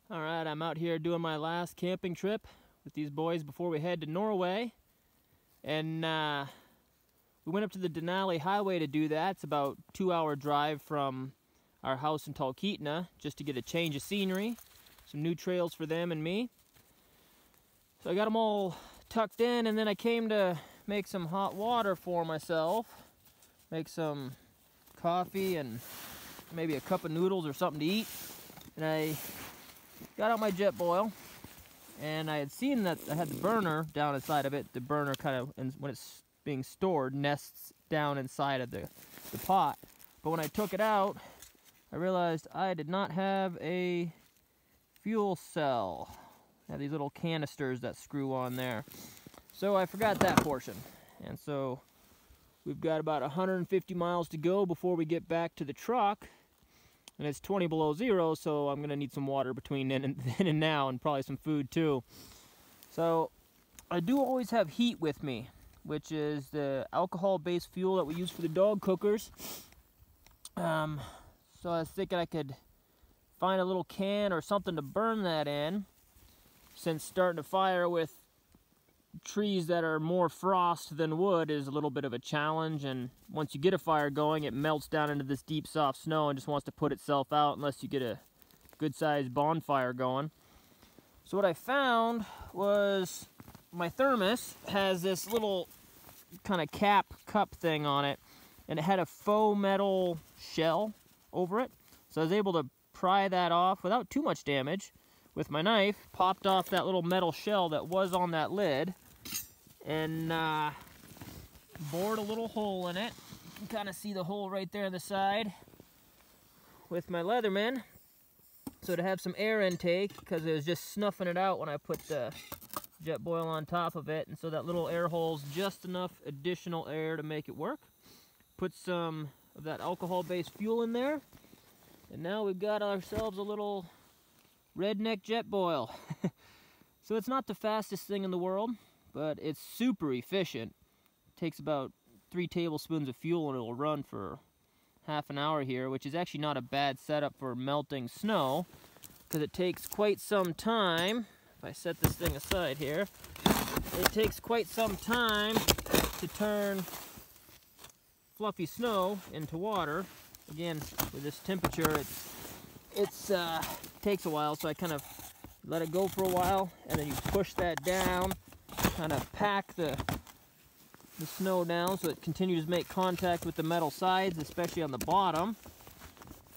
Alright, I'm out here doing my last camping trip with these boys before we head to Norway. And we went up to the Denali Highway to do that. It's about a 2-hour drive from our house in Talkeetna, just to get a change of scenery. Some new trails for them and me. So I got them all tucked in, and then I came to make some hot water for myself. Make some coffee and maybe a cup of noodles or something to eat. And I got out my Jetboil, and I had seen that I had the burner down inside of it. The burner kind of, when it's being stored, nests down inside of the pot. But when I took it out, I realized I did not have a fuel cell. I have these little canisters that screw on there. So I forgot that portion. And so we've got about 150 miles to go before we get back to the truck. And it's 20 below zero, so I'm going to need some water between then and now, and probably some food too. So I do always have heat with me, which is the alcohol-based fuel that we use for the dog cookers. So I was thinking I could find a little can or something to burn that in, since starting a fire with trees that are more frost than wood is a little bit of a challenge, and once you get a fire going, it melts down into this deep soft snow and just wants to put itself out unless you get a good sized bonfire going. So what I found was my thermos has this little kind of cap cup thing on it, and it had a faux metal shell over it, so I was able to pry that off without too much damage with my knife. Popped off that little metal shell that was on that lid, and bored a little hole in it. You can kind of see the hole right there on the side with my Leatherman, so to have some air intake, because it was just snuffing it out when I put the Jetboil on top of it, and so that little air hole's just enough additional air to make it work. Put some of that alcohol-based fuel in there, and now we've got ourselves a little redneck Jetboil. So it's not the fastest thing in the world, but it's super efficient. It takes about 3 tablespoons of fuel and it'll run for half an hour here, which is actually not a bad setup for melting snow, because it takes quite some time. If I set this thing aside here, it takes quite some time to turn fluffy snow into water. Again, with this temperature, it takes a while, so I kind of let it go for a while, and then you push that down, kind of pack the snow down so it continues to make contact with the metal sides, especially on the bottom.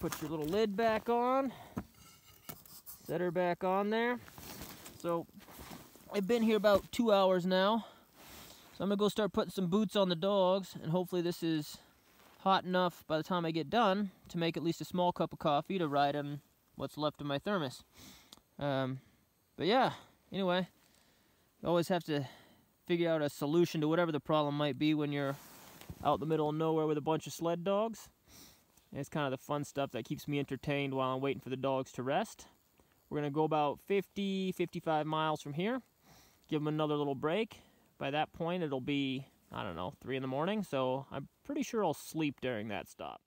Put your little lid back on, set her back on there. So I've been here about 2 hours now, so I'm gonna go start putting some boots on the dogs, and hopefully this is hot enough by the time I get done to make at least a small cup of coffee to ride on what's left of my thermos. But yeah, anyway, you always have to figure out a solution to whatever the problem might be when you're out in the middle of nowhere with a bunch of sled dogs. And it's kind of the fun stuff that keeps me entertained while I'm waiting for the dogs to rest. We're going to go about 50-55 miles from here, give them another little break. By that point, it'll be, I don't know, 3 in the morning, so I'm pretty sure I'll sleep during that stop.